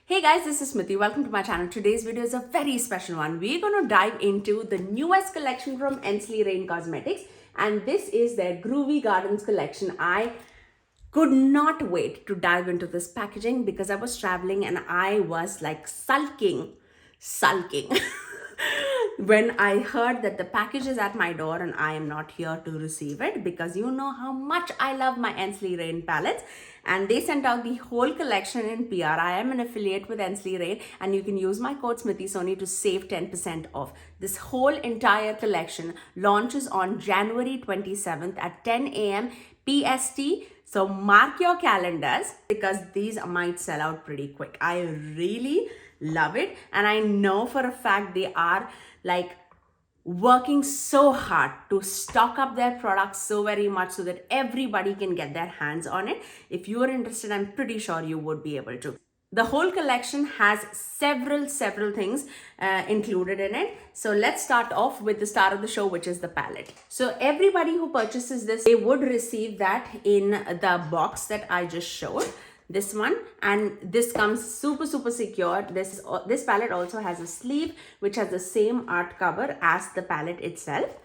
Hey guys, this is Smithy. Welcome to my channel. Today's video is a very special one. We're going to dive into the newest collection from Ensley Reign Cosmetics, and this is their Groovy Gardens collection. I could not wait to dive into this packaging because I was traveling and I was like sulking when I heard that the package is at my door and I am not here to receive it, because you know how much I love my Ensley Reign palettes, and they sent out the whole collection in PR. I am an affiliate with Ensley Reign and you can use my code SMITHYSONY to save 10% off. This whole entire collection launches on January 27th at 10 a.m. PST. So mark your calendars because these might sell out pretty quick. I really love it, and I know for a fact they are like working so hard to stock up their products so very much so that everybody can get their hands on it. If you are interested, I'm pretty sure you would be able to. The whole collection has several things included in it. So let's start off with the star of the show, which is the palette. So everybody who purchases this, they would receive that in the box that I just showed. This one, and this comes super secure. This palette also has a sleeve which has the same art cover as the palette itself,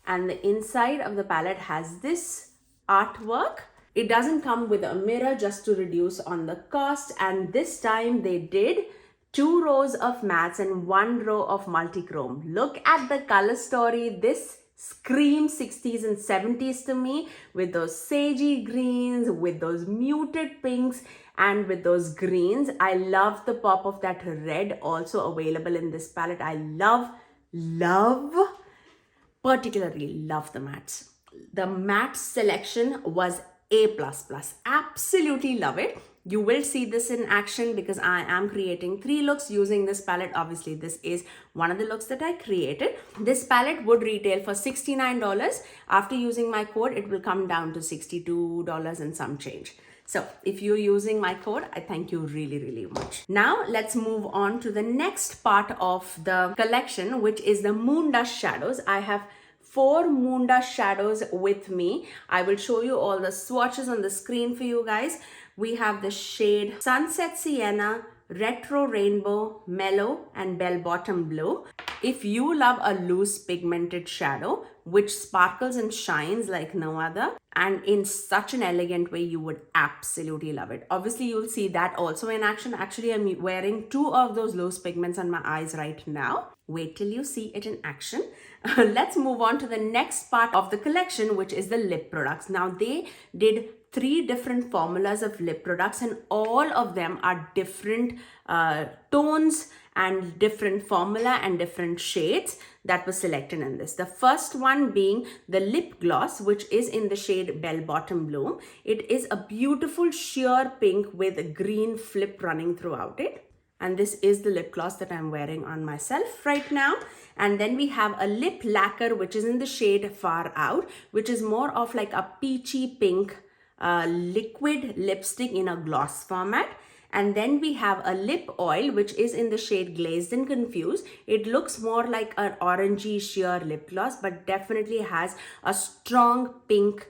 and the inside of the palette has this artwork. It doesn't come with a mirror, just to reduce on the cost, and this time they did 2 rows of mattes and 1 row of multichrome. Look at the color story. This screams 60s and 70s to me, with those sagey greens, with those muted pinks, and with those greens. I love the pop of that red also available in this palette. I particularly love the mattes. The matte selection was A++. Absolutely love it. You will see this in action because I am creating 3 looks using this palette. Obviously, this is one of the looks that I created. This palette would retail for $69. After using my code, it will come down to $62 and some change. So if you're using my code, I thank you really much. Now let's move on to the next part of the collection, which is the Moon Dust shadows. I have 4 Moon Dust shadows with me. I will show you all the swatches on the screen for you guys. We have the shade Sunset Sienna, Retro Rainbow, Mellow, and Bellbottom Blue. If you love a loose pigmented shadow which sparkles and shines like no other, and in such an elegant way, you would absolutely love it. Obviously, you'll see that also in action. Actually, I'm wearing 2 of those loose pigments on my eyes right now. Wait till you see it in action. Let's move on to the next part of the collection, which is the lip products. Now, they did 3 different formulas of lip products, and all of them are different tones and different formula and different shades that was selected in this. The first one being the lip gloss, which is in the shade Bellbottom Blue. It is a beautiful sheer pink with a green flip running throughout it. And this is the lip gloss that I'm wearing on myself right now. And then we have a lip lacquer, which is in the shade Far Out, which is more of like a peachy pink liquid lipstick in a gloss format. And then we have a lip oil, which is in the shade Glazed and Confused. It looks more like an orangey sheer lip gloss, but definitely has a strong pink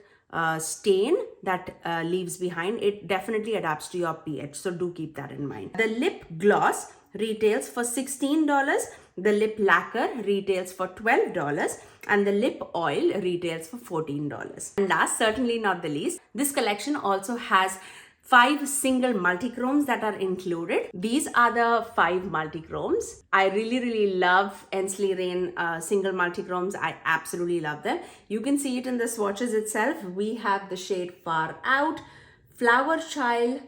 stain that leaves behind. It definitely adapts to your pH, so do keep that in mind. The lip gloss retails for $16. The lip lacquer retails for $12, and the lip oil retails for $14. And last, certainly not the least, this collection also has 5 single multichromes that are included. These are the 5 multichromes. I really love Ensley Reign single multichromes. I absolutely love them. You can see it in the swatches itself. We have the shade Far Out, Flower Child,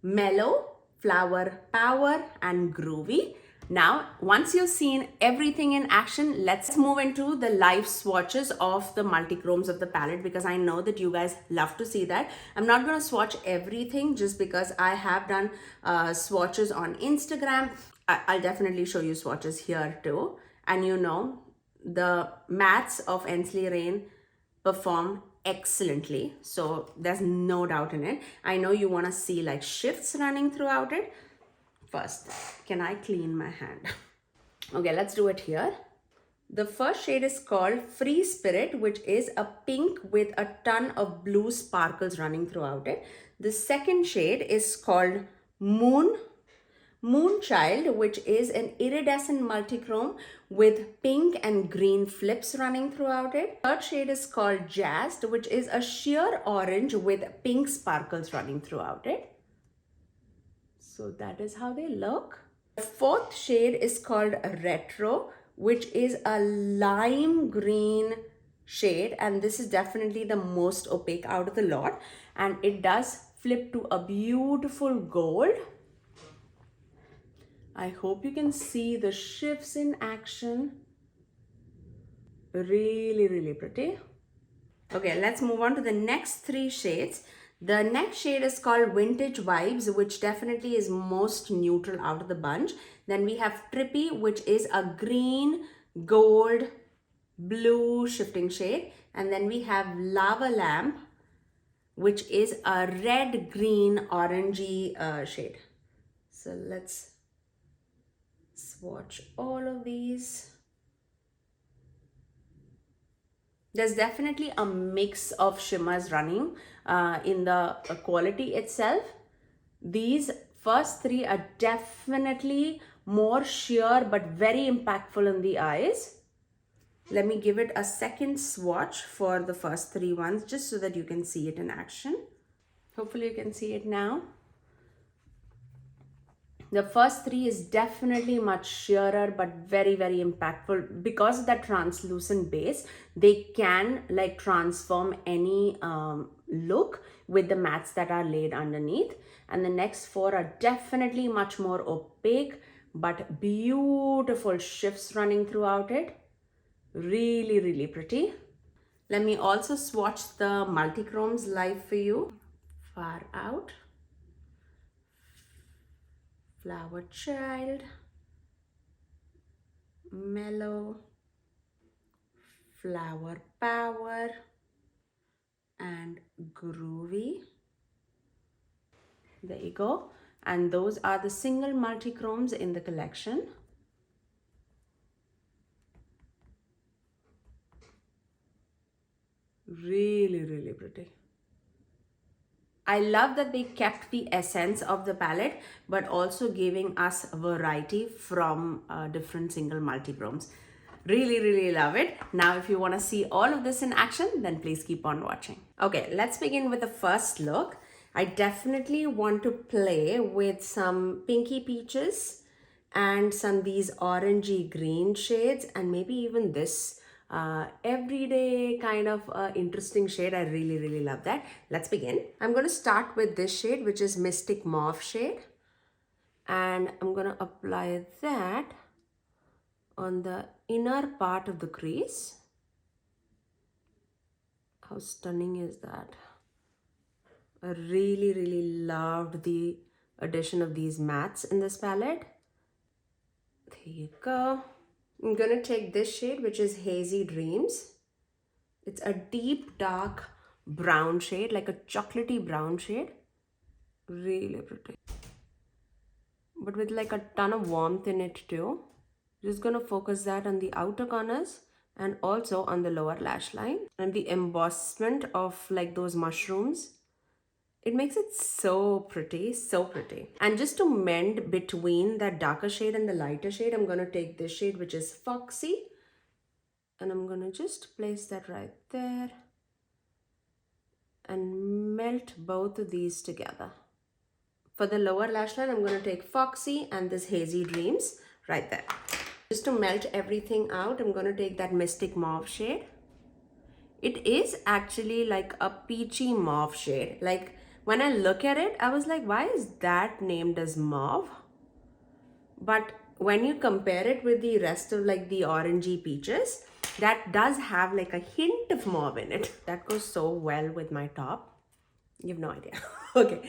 Mellow, Flower Power, and Groovy. Now, once you've seen everything in action, let's move into the live swatches of the multichromes of the palette, because I know that you guys love to see that. I'm not going to swatch everything just because I have done swatches on Instagram. I'll definitely show you swatches here too. And you know, the mattes of Ensley Reign perform excellently. So there's no doubt in it. I know you want to see like shifts running throughout it. First, can I clean my hand? Okay, let's do it here. The first shade is called Free Spirit, which is a pink with a ton of blue sparkles running throughout it. The second shade is called Moon Moonchild, which is an iridescent multichrome with pink and green flips running throughout it. Third shade is called Jazzed, which is a sheer orange with pink sparkles running throughout it. So that is how they look. The fourth shade is called Retro, which is a lime green shade, and this is definitely the most opaque out of the lot, and it does flip to a beautiful gold. I hope you can see the shifts in action. Really, really pretty. Okay, let's move on to the next three shades. The next shade is called Vintage Vibes, which definitely is most neutral out of the bunch. Then we have Trippy, which is a green, gold, blue shifting shade. And then we have Lava Lamp, which is a red, green, orangey shade. So let's swatch all of these. There's definitely a mix of shimmers running in the quality itself. These first three are definitely more sheer but very impactful in the eyes. Let me give it a second swatch for the first three ones just so that you can see it in action. Hopefully you can see it now. The first three is definitely much sheerer but very, very impactful. Because of that translucent base, they can like transform any look with the mattes that are laid underneath. And the next four are definitely much more opaque but beautiful shifts running throughout it. Really, really pretty. Let me also swatch the multichromes live for you. Far Out, Flower Child, Mellow, Flower Power, and Groovy. There you go. And those are the single multichromes in the collection. Really, really pretty. I love that they kept the essence of the palette, but also giving us variety from different single multichromes. Really, really love it. Now, if you want to see all of this in action, then please keep on watching. Okay, let's begin with the first look. I definitely want to play with some pinky peaches and some these orangey green shades, and maybe even this everyday kind of interesting shade. I really, really love that. Let's begin. I'm going to start with this shade, which is Mystic Mauve shade. And I'm going to apply that on the inner part of the crease. How stunning is that? I really, really loved the addition of these mattes in this palette. There you go. I'm going to take this shade, which is Hazy Dreams. It's a deep, dark brown shade, like a chocolatey brown shade. Really pretty. But with like a ton of warmth in it too. Just going to focus that on the outer corners and also on the lower lash line. And the embossment of like those mushrooms. It makes it so pretty, so pretty. And just to mend between that darker shade and the lighter shade, I'm going to take this shade, which is Foxy. And I'm going to just place that right there. And melt both of these together. For the lower lash line, I'm going to take Foxy and this Hazy Dreams right there. Just to melt everything out, I'm going to take that Mystic Mauve shade. It is actually like a peachy mauve shade. Like, when I look at it, I was like, why is that named as mauve? But when you compare it with the rest of like the orangey peaches, that does have like a hint of mauve in it. That goes so well with my top. You have no idea. Okay,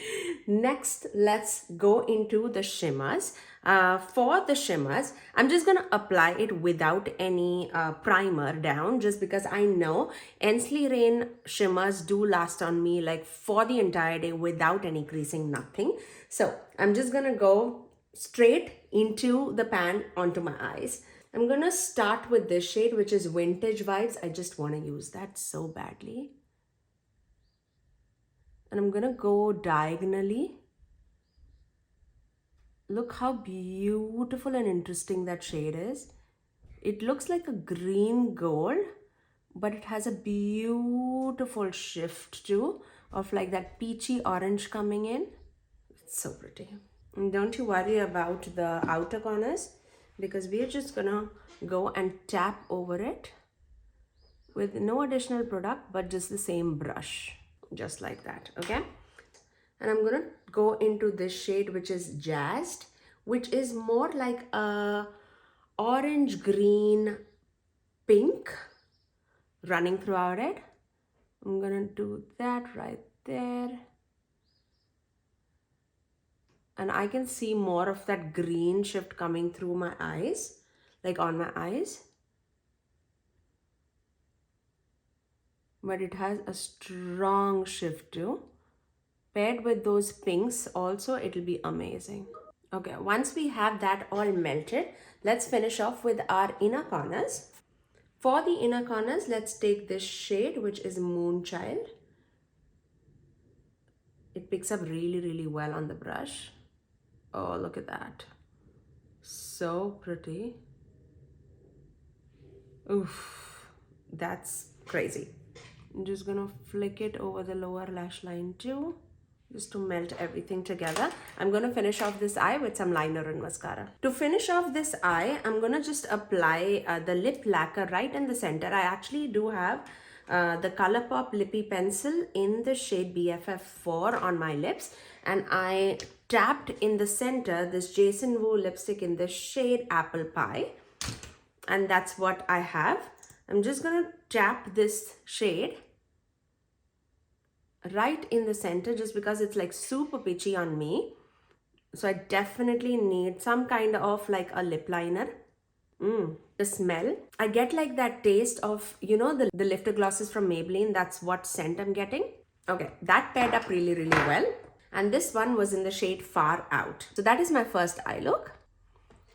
next let's go into the shimmers. For the shimmers, I'm just gonna apply it without any primer down, just because I know Ensley Reign shimmers do last on me like for the entire day without any creasing, nothing. So I'm just gonna go straight into the pan onto my eyes. I'm gonna start with this shade, which is Vintage Vibes. I just wanna use that so badly. And I'm gonna go diagonally Look how beautiful and interesting that shade is. It looks like a green gold, but it has a beautiful shift too of like that peachy orange coming in. It's so pretty. And don't you worry about the outer corners, because we're just gonna go and tap over it with no additional product but just the same brush, just like that. Okay, and I'm gonna go into this shade which is Jazzed, which is more like a orange green pink running throughout it. I'm gonna do that right there, and I can see more of that green shift coming through my eyes, like on my eyes. But it has a strong shift too. Paired with those pinks also, it'll be amazing. Okay, once we have that all melted, let's finish off with our inner corners. For the inner corners, let's take this shade, which is Moonchild. It picks up really, really well on the brush. Oh, look at that. So pretty. Oof, that's crazy. I'm just gonna flick it over the lower lash line too, just to melt everything together. I'm gonna finish off this eye with some liner and mascara. To finish off this eye, I'm gonna just apply the lip lacquer right in the center. I actually do have the Colourpop Lippy Pencil in the shade BFF4 on my lips, and I tapped in the center this Jason Wu lipstick in the shade Apple Pie, and that's what I have. I'm just gonna tap this shade right in the center just because it's like super pitchy on me. So I definitely need some kind of like a lip liner. The smell, I get like that taste of, you know, the lifter glosses from Maybelline. That's what scent I'm getting. Okay, that paired up really, really well. And this one was in the shade Far Out. So that is my first eye look.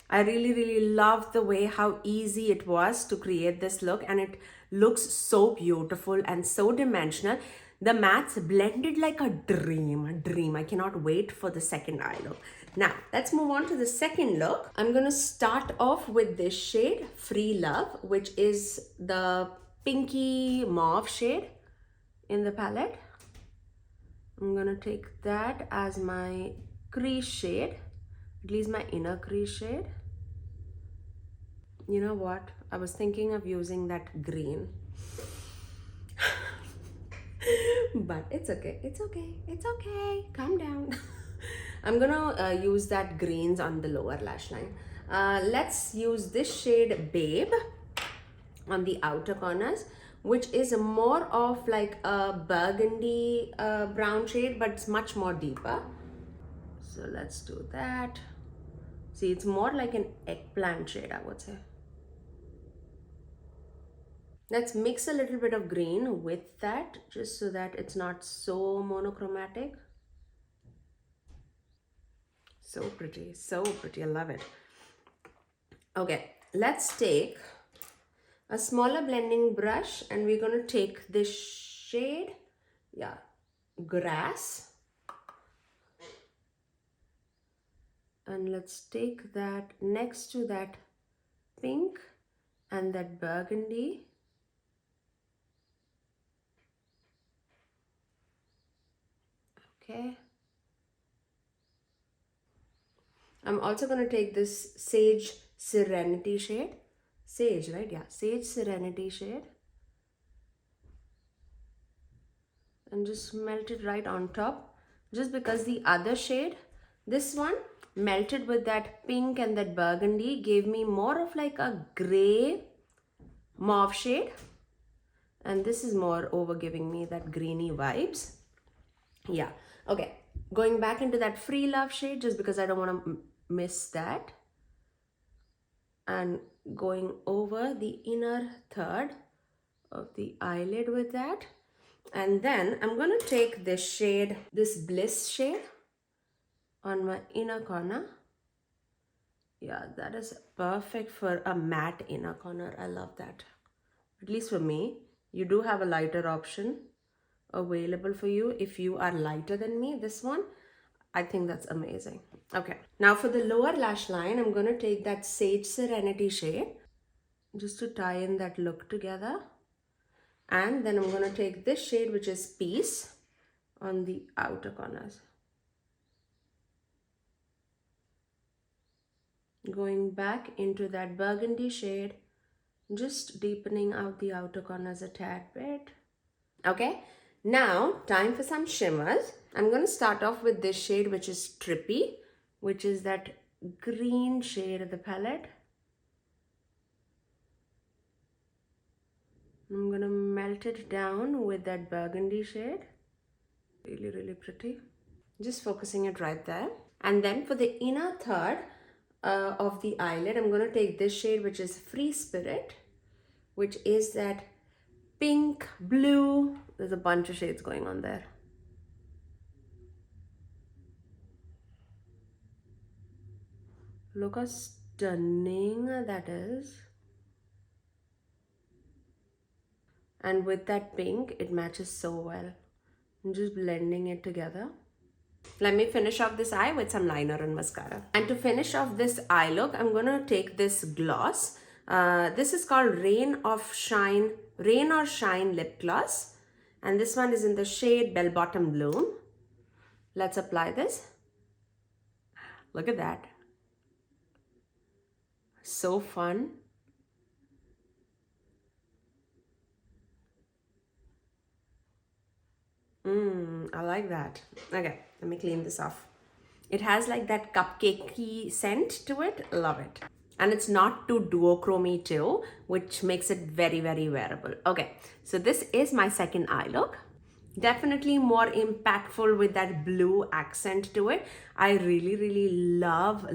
I really, really love the way how easy it was to create this look, and it looks so beautiful and so dimensional. The mattes blended like a dream. I cannot wait for the second eye look. Now, let's move on to the second look. I'm going to start off with this shade, Free Love, which is the pinky mauve shade in the palette. I'm going to take that as my crease shade, at least my inner crease shade. You know what? I was thinking of using that green. But it's okay. It's okay. It's okay. Calm down. I'm gonna use that greens on the lower lash line. Let's use this shade Babe on the outer corners, which is more of like a burgundy brown shade, but it's much more deeper. So let's do that. See, it's more like an eggplant shade, I would say. Let's mix a little bit of green with that, just so that it's not so monochromatic. So pretty, I love it. Okay, let's take a smaller blending brush and we're going to take this shade, Grass. And let's take that next to that pink and that burgundy. Okay. I'm also going to take this Sage Serenity shade. Sage, right? Yeah, Sage Serenity shade. And just melt it right on top. Just because the other shade, this one, melted with that pink and that burgundy, gave me more of like a gray mauve shade. And this is more over giving me that greeny vibes. Yeah. Okay. Going back into that Free Love shade, just because I don't want to miss that. And going over the inner third of the eyelid with that. And then I'm going to take this shade, this Bliss shade, on my inner corner. Yeah, that is perfect for a matte inner corner. I love that. At least for me. You do have a lighter option available for you if you are lighter than me. This one, I think that's amazing. Okay, now for the lower lash line, I'm going to take that Sage Serenity shade just to tie in that look together. And then I'm going to take this shade, which is Peace, on the outer corners. Going back into that burgundy shade, just deepening out the outer corners a tad bit. Okay, now time for some shimmers. I'm going to start off with this shade, which is Trippy, which is that green shade of the palette. I'm going to melt it down with that burgundy shade. Really, really pretty. Just focusing it right there. And then for the inner third of the eyelid, I'm going to take this shade, which is Free Spirit, which is that pink, blue. There's a bunch of shades going on there. Look how stunning that is. And with that pink, it matches so well. I'm just blending it together. Let me finish off this eye with some liner and mascara. And to finish off this eye look, I'm going to take this gloss. This is called Rain or Shine Lip Gloss. And this one is in the shade Bellbottom Bloom. Let's apply this. Look at that. So fun. I like that. Okay, let me clean this off. It has like that cupcakey scent to it. Love it. And it's not too duochrome too, which makes it very, very wearable. Okay, so this is my second eye look. Definitely more impactful with that blue accent to it. I really, really love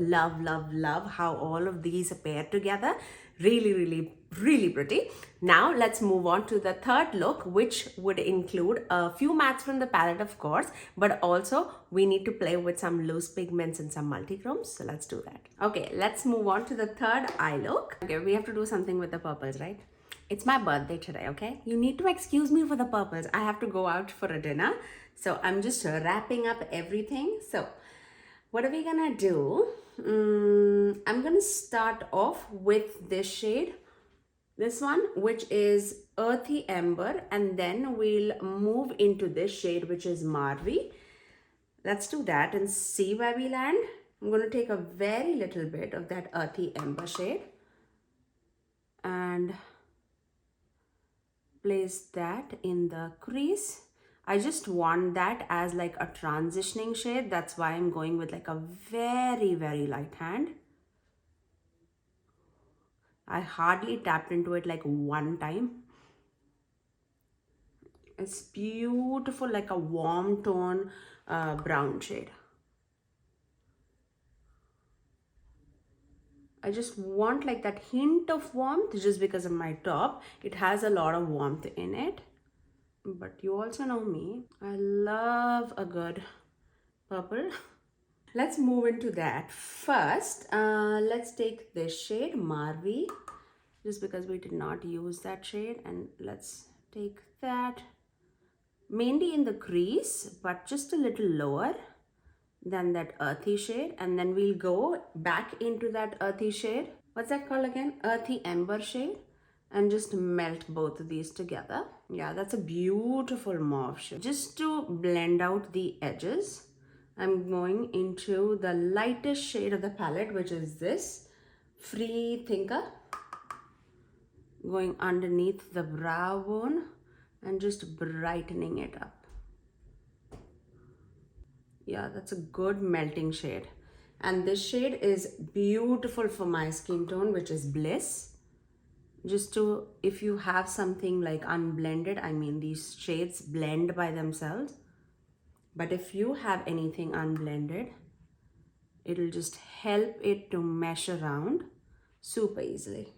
how all of these pair together. Really pretty. Now let's move on to the third look, which would include a few mattes from the palette, of course, but also we need to play with some loose pigments and some multichromes. So let's do that. Okay, let's move on to the third eye look. Okay, we have to do something with the purples, right? It's my birthday today, okay? You need to excuse me for the purples. I have to go out for a dinner. So I'm just wrapping up everything. So what are we gonna do? I'm gonna start off with this shade. This one, which is Earthy Ember. And then we'll move into this shade, which is Marvy. Let's do that and see where we land. I'm gonna take a very little bit of that Earthy Ember shade and place that in the crease. I just want that as like a transitioning shade. That's why I'm going with like a very, very light hand. I hardly tapped into it like one time. It's beautiful, like a warm tone brown shade. I just want like that hint of warmth just because of my top. It has a lot of warmth in it. But you also know me. I love a good purple. Let's move into that. First, let's take this shade, Marvy, just because we did not use that shade. And let's take that mainly in the crease, but just a little lower than that earthy shade. And then we'll go back into that earthy shade. What's that called again? Earthy Ember shade. And just melt both of these together. Yeah, that's a beautiful mauve shade. Just to blend out the edges, I'm going into the lightest shade of the palette, which is this Free Thinker. Going underneath the brow bone and just brightening it up. Yeah, that's a good melting shade. And this shade is beautiful for my skin tone, which is Bliss. Just to, if you have something like unblended, I mean these shades blend by themselves. But if you have anything unblended, it'll just help it to mesh around super easily.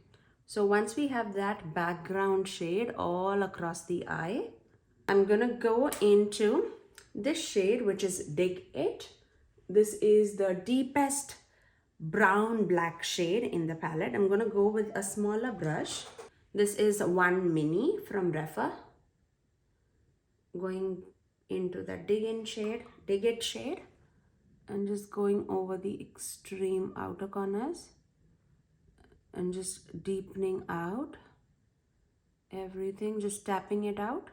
So once we have that background shade all across the eye, I'm gonna go into this shade, which is Dig It. This is the deepest brown black shade in the palette. I'm gonna go with a smaller brush. This is one mini from Refa. Going into the Dig It shade. and just going over the extreme outer corners and just deepening out everything, just tapping it out.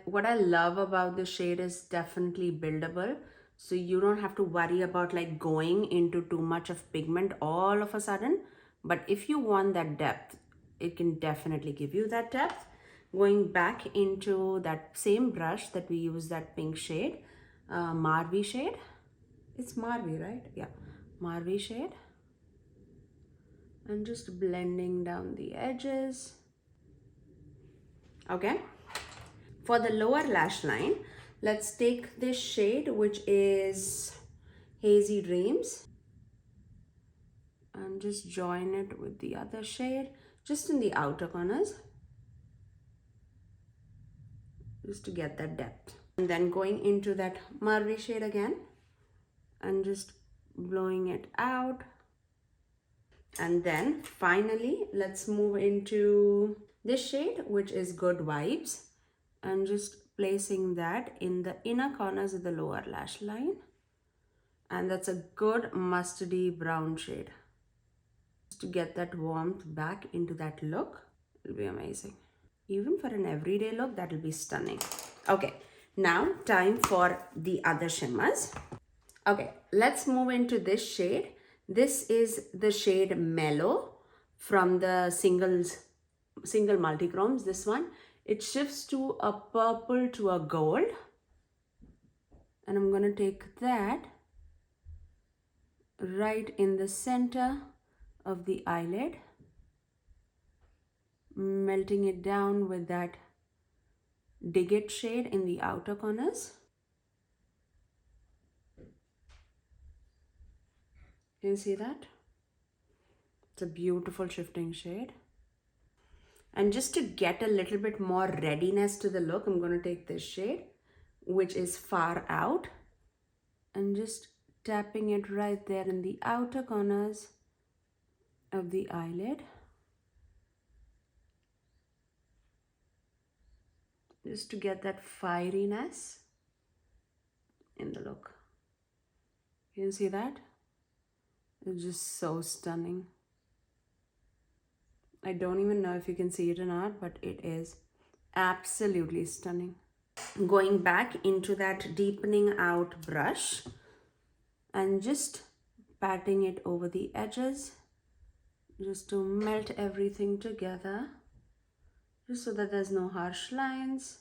What I love about this shade is definitely buildable, so you don't have to worry about like going into too much of pigment all of a sudden. But if you want that depth, it can definitely give you that depth. Going back into that same brush that we use, that pink shade, Marvi shade. It's Marvi, right? Yeah, Marvi shade. And just blending down the edges. Okay. For the lower lash line, let's take this shade, which is Hazy Dreams, and just join it with the other shade, just in the outer corners, just to get that depth. And then going into that Marvi shade again, and just blowing it out. And then finally, let's move into this shade, which is Good Vibes, and just placing that in the inner corners of the lower lash line. And that's a good mustardy brown shade. Just to get that warmth back into that look, it'll be amazing. Even for an everyday look, that'll be stunning. Okay, now time for the other shimmers. Okay, let's move into this shade. This is the shade Mellow from the single multichromes, this one. It shifts to a purple to a gold. And I'm gonna take that right in the center of the eyelid, melting it down with that Dig It shade in the outer corners. Can you see that? It's a beautiful shifting shade. And just to get a little bit more readiness to the look, I'm going to take this shade, which is Far Out, and just tapping it right there in the outer corners of the eyelid. Just to get that fieriness in the look. You can see that? It's just so stunning. I don't even know if you can see it or not, but it is absolutely stunning. Going back into that deepening out brush and just patting it over the edges, just to melt everything together, just so that there's no harsh lines.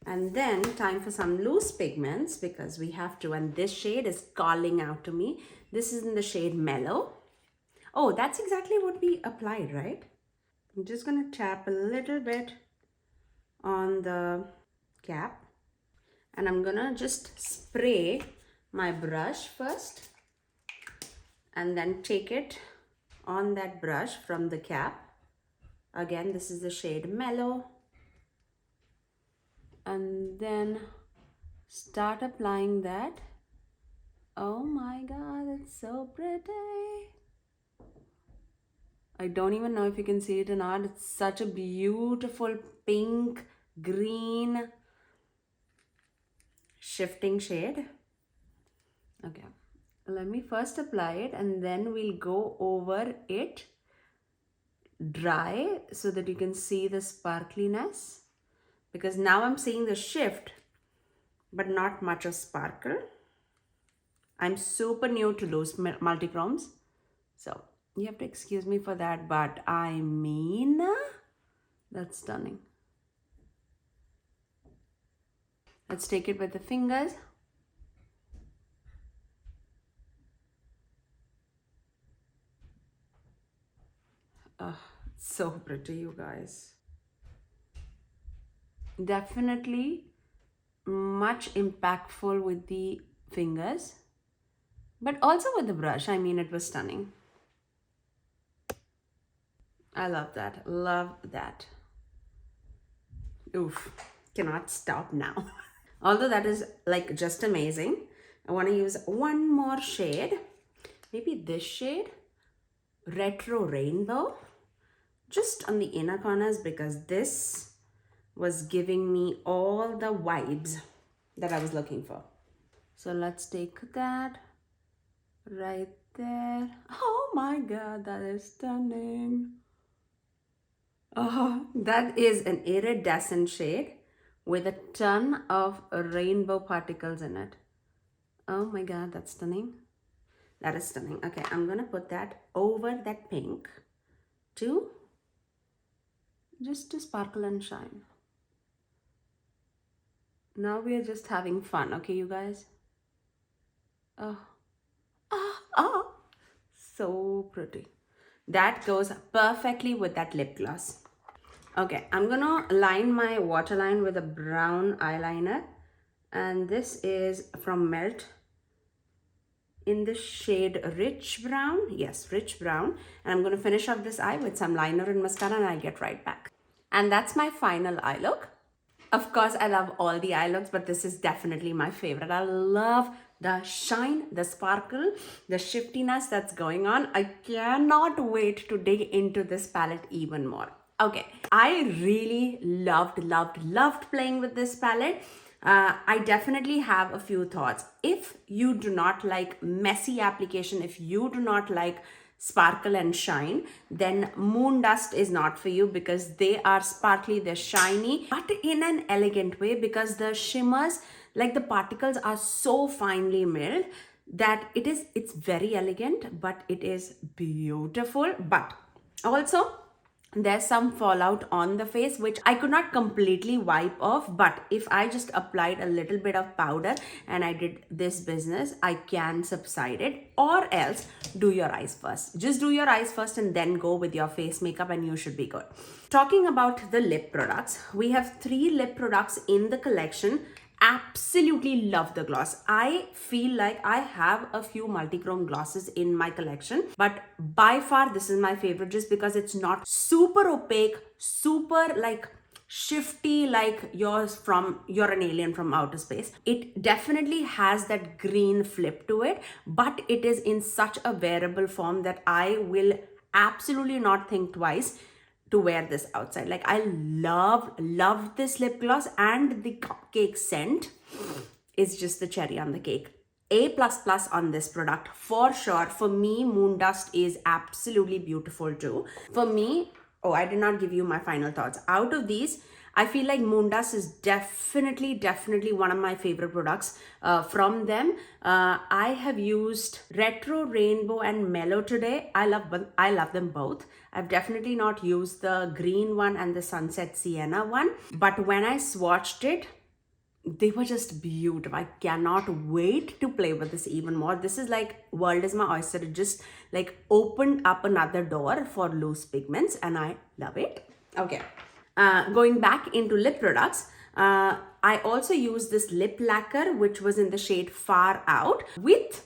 And then time for some loose pigments, because we have to, and this shade is calling out to me. This is in the shade Mellow. Oh, that's exactly what we applied, right? I'm just going to tap a little bit on the cap, and I'm going to just spray my brush first and then take it on that brush from the cap. Again, this is the shade Mellow. And then start applying that. Oh my God, it's so pretty. I don't even know if you can see it or not. It's such a beautiful pink, green, shifting shade. Okay, let me first apply it and then we'll go over it dry so that you can see the sparkliness. Because now I'm seeing the shift, but not much of sparkle. I'm super new to those multichromes, so you have to excuse me for that, but I mean, that's stunning. Let's take it with the fingers. So pretty, you guys. Definitely much impactful with the fingers, but also with the brush. I mean, it was stunning. I love that. Love that. Oof. Cannot stop now. Although that is like just amazing. I want to use one more shade. Maybe this shade. Retro Rainbow. Just on the inner corners, because this was giving me all the vibes that I was looking for. So let's take that right there. Oh my god, that is stunning. Oh, that is an iridescent shade with a ton of rainbow particles in it. Oh my god, that's stunning. That is stunning. Okay, I'm gonna put that over that pink to just to sparkle and shine. Now we are just having fun, okay, you guys? Oh, so pretty. That goes perfectly with that lip gloss. Okay, I'm gonna line my waterline with a brown eyeliner, and this is from Melt in the shade Rich Brown. Yes, Rich Brown. And I'm gonna finish off this eye with some liner and mascara, and I'll get right back. And that's my final eye look. Of course, I love all the eye looks, but this is definitely my favorite. I love the shine, the sparkle, the shiftiness that's going on. I cannot wait to dig into this palette even more. Okay, I really loved playing with this palette. I definitely have a few thoughts. If you do not like messy application, if you do not like sparkle and shine, then Moon Dust is not for you, because they are sparkly, they're shiny, but in an elegant way, because the shimmers, like the particles, are so finely milled that it's very elegant, but it is beautiful. But also there's some fallout on the face which I could not completely wipe off, but if I just applied a little bit of powder and I did this business, I can subside it. Or else do your eyes first. Just do your eyes first and then go with your face makeup and you should be good. Talking about the lip products, we have 3 lip products in the collection. Absolutely love the gloss. I feel like I have a few multichrome glosses in my collection, but by far this is my favorite, just because it's not super opaque, super like shifty like you're an alien from outer space. It definitely has that green flip to it, but it is in such a wearable form that I will absolutely not think twice to wear this outside. Like, I love this lip gloss, and the cupcake scent is just the cherry on the cake. A++ on this product for sure. For me, Moon Dust is absolutely beautiful too. For me, oh, I did not give you my final thoughts. Out of these, I feel like Moon Dust is definitely one of my favorite products from them. I have used Retro, Rainbow, and Mellow today. I love them both. I've definitely not used the green one and the Sunset Sienna one, but when I swatched it, they were just beautiful. I cannot wait to play with this even more. This is like world is my oyster. It just like opened up another door for loose pigments, and I love it. Okay. Going back into lip products, I also used this lip lacquer, which was in the shade Far Out. With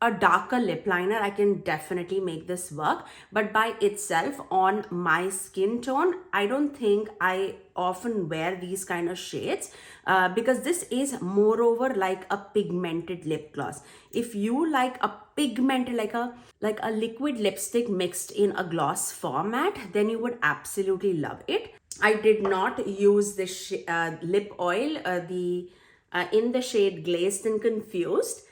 a darker lip liner, I can definitely make this work, but by itself on my skin tone, I don't think I often wear these kind of shades because this is moreover like a pigmented lip gloss. If you like a pigmented, like a liquid lipstick mixed in a gloss format, then you would absolutely love it. I did not use this lip oil in the shade Glazed and Confused,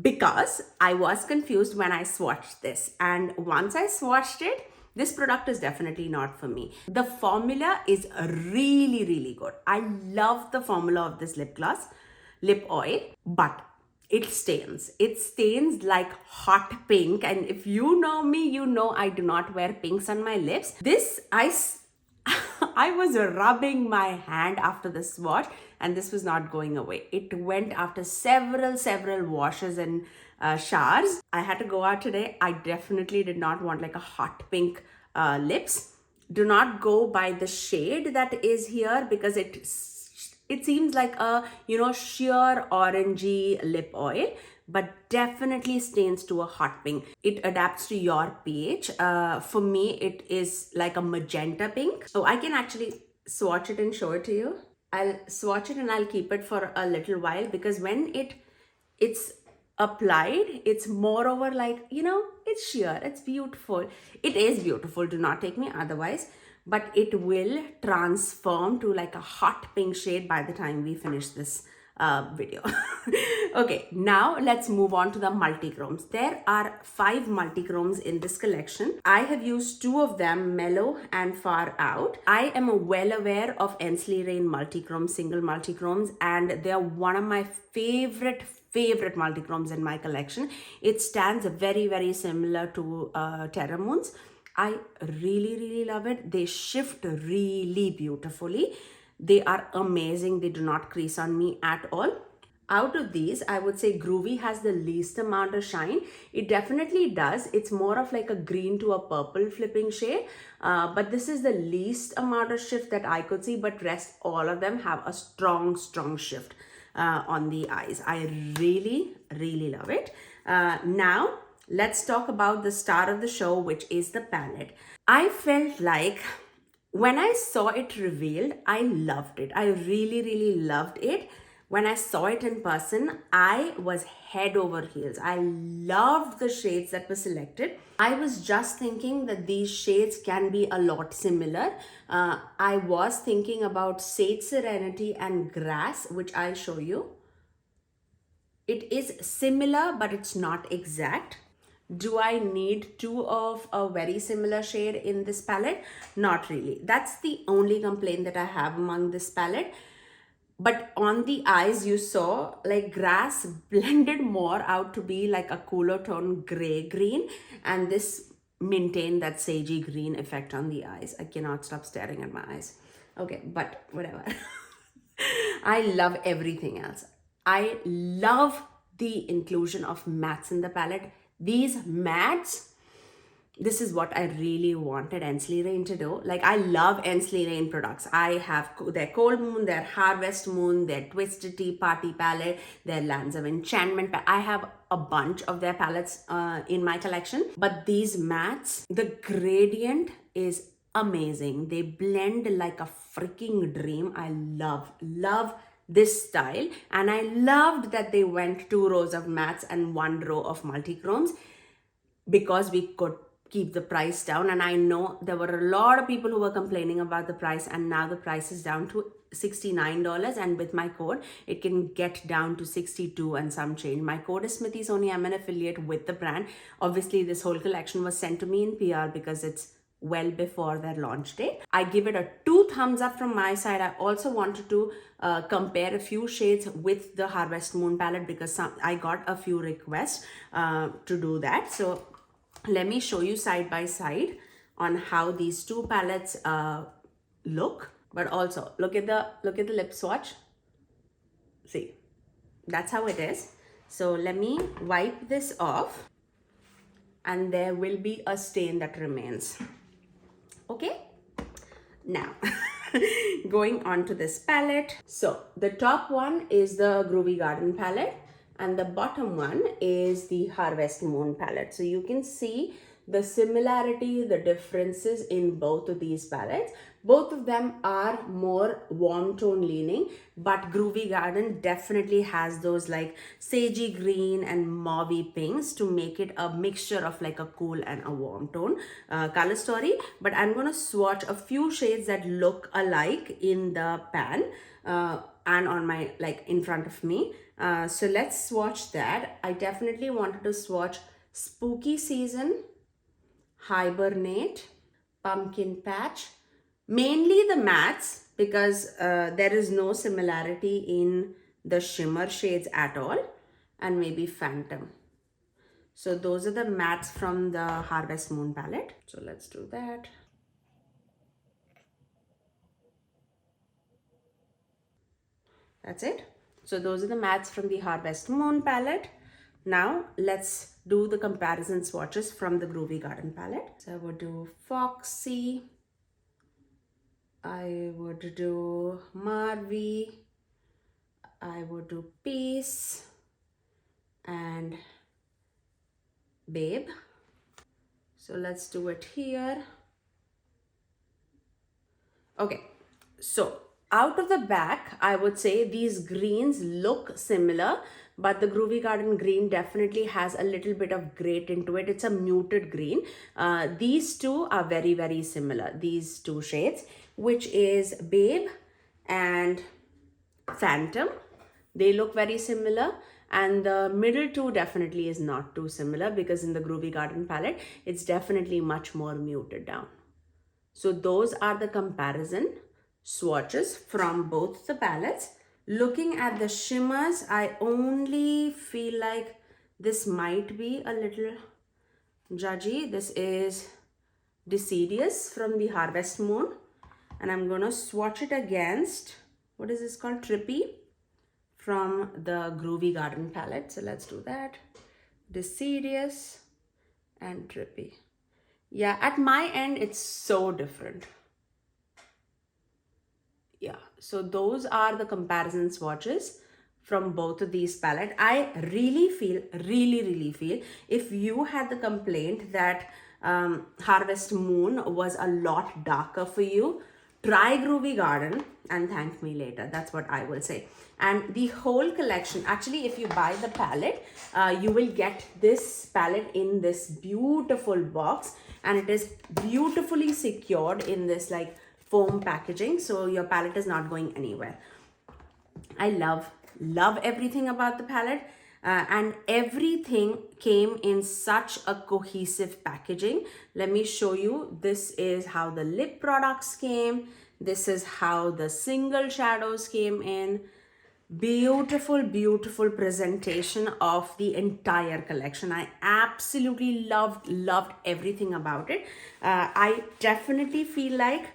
because I was confused when I swatched this, and once I swatched it, this product is definitely not for me. The formula is really good. I love the formula of this lip oil, but it stains like hot pink, and if you know me, you know I do not wear pinks on my lips. This I was rubbing my hand after the swatch, and this was not going away. It went after several washes and showers. I had to go out today. I definitely did not want like a hot pink lips. Do not go by the shade that is here, because it seems like a sheer orangey lip oil, but definitely stains to a hot pink. It adapts to your pH. For me, it is like a magenta pink. So I can actually swatch it and show it to you. I'll swatch it and I'll keep it for a little while, because when it's applied, it's moreover like, it's sheer, it's beautiful. It is beautiful, do not take me otherwise. but it will transform to like a hot pink shade by the time we finish this video. Okay, now let's move on to the multichromes. There are 5 multichromes in this collection. I have used 2 of them, Mellow and Far Out. I am well aware of Ensley Reign multichrome, single multichromes, and they are one of my favorite multichromes in my collection. It stands very similar to Terra Moons. I really love it. They shift really beautifully. They are amazing. They do not crease on me at all. Out of these, I would say Groovy has the least amount of shine. It definitely does. It's more of like a green to a purple flipping shade. But this is the least amount of shift that I could see. But rest, all of them have a strong shift on the eyes. I really love it. Now, let's talk about the star of the show, which is the palette. I felt like when I saw it revealed, I loved it. I really loved it. When I saw it in person, I was head over heels. I loved the shades that were selected. I was just thinking that these shades can be a lot similar. I was thinking about Sage Serenity and Grass, which I'll show you. It is similar, but it's not exact. Do I need 2 of a very similar shade in this palette? Not really. That's the only complaint that I have among this palette. But on the eyes, you saw like Grass blended more out to be like a cooler tone gray green, and this maintained that sagey green effect on the eyes. I cannot stop staring at my eyes. Okay, but whatever. I love everything else. I love the inclusion of mattes in the palette. These mattes, this is what I really wanted Ensley Reign to do. Like, I love Ensley Reign products. I have their Cold Moon, their Harvest Moon, their Twisted Tea Party palette, their Lands of Enchantment. I have a bunch of their palettes in my collection. But these mattes, the gradient is amazing. They blend like a freaking dream. I love this style. And I loved that they went 2 rows of mattes and 1 row of multichromes, because we could keep the price down. And I know there were a lot of people who were complaining about the price, and now the price is down to $69, and with my code it can get down to $62 and some change. My code is Smithy Sony. I'm an affiliate with the brand. Obviously this whole collection was sent to me in PR because it's well before their launch date. I give it a 2 thumbs up from my side. I also wanted to compare a few shades with the Harvest Moon palette, because I got a few requests to do that. So let me show you side by side on how these 2 palettes look. But also look at the lip swatch. See, that's how it is. So let me wipe this off, and there will be a stain that remains. Okay, now going on to this palette. So the top one is the Groovy Garden palette, and the bottom one is the Harvest Moon palette. So you can see the similarity, the differences in both of these palettes. Both of them are more warm tone leaning, but Groovy Garden definitely has those like sagey green and mauvey pinks to make it a mixture of like a cool and a warm tone color story. But I'm going to swatch a few shades that look alike in the pan and on my, like, in front of me. So let's swatch that. I definitely wanted to swatch Spooky Season, Hibernate, Pumpkin Patch, mainly the mattes, because there is no similarity in the shimmer shades at all, and maybe Phantom. So those are the mattes from the Harvest Moon palette. So let's do that. That's it. So those are the mattes from the Harvest Moon palette. Now let's do the comparison swatches from the Groovy Garden palette. So I would do Foxy, I would do Marvy, I would do Peace, and Babe. So let's do it here. Okay, so out of the back, I would say these greens look similar, but the Groovy Garden green definitely has a little bit of gray tint to it. It's a muted green. These two are very, very similar, these two shades, which is Babe and Phantom. They look very similar. And the middle two definitely is not too similar, because in the Groovy Garden palette, it's definitely much more muted down. So those are the comparison swatches from both the palettes. Looking at the shimmers, I only feel like this might be a little judgy. This is Deciduous from the Harvest Moon. And I'm going to swatch it against, what is this called? Trippy from the Groovy Garden palette. So let's do that. Deciduous and Trippy. Yeah, at my end, it's so different. Yeah, so those are the comparison swatches from both of these palettes. I really feel, if you had the complaint that Harvest Moon was a lot darker for you, try Groovy Garden and thank me later. That's what I will say. And the whole collection, actually, if you buy the palette, you will get this palette in this beautiful box, and it is beautifully secured in this like foam packaging, so your palette is not going anywhere. I love everything about the palette, and everything came in such a cohesive packaging. Let me show you. This is how the lip products came. This is how the single shadows came in. Beautiful presentation of the entire collection. I absolutely loved everything about it. I definitely feel like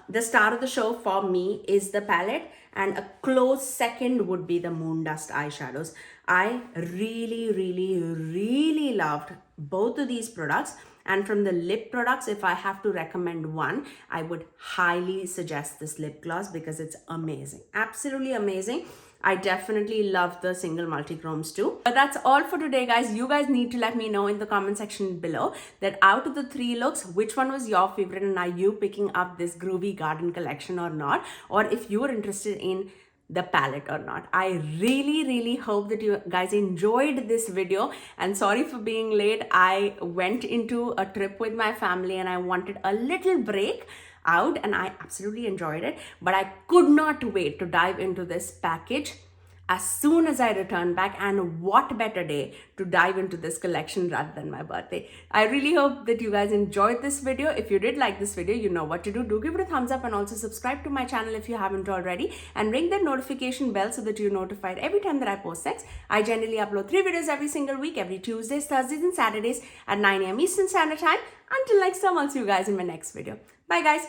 the star of the show for me is the palette, and a close second would be the Moon Dust eyeshadows. I really loved both of these products. And from the lip products, if I have to recommend one, I would highly suggest this lip gloss, because it's amazing, absolutely amazing. I definitely love the single multichromes too. But that's all for today, guys. You guys need to let me know in the comment section below that out of the 3 looks, which one was your favorite, and are you picking up this Groovy Garden collection or not? Or if you are interested in the palette or not. I really hope that you guys enjoyed this video, and sorry for being late. I went into a trip with my family and I wanted a little break out, and I absolutely enjoyed it, but I could not wait to dive into this package as soon as I return back. And what better day to dive into this collection rather than my birthday. I really hope that you guys enjoyed this video. If you did like this video, you know what to do. Do give it a thumbs up, and also subscribe to my channel if you haven't already, and ring that notification bell so that you're notified every time that I post sex. I generally upload 3 videos every single week, every Tuesdays, Thursdays and Saturdays at 9 AM Eastern Standard Time. Until next time, I'll see you guys in my next video. Bye guys.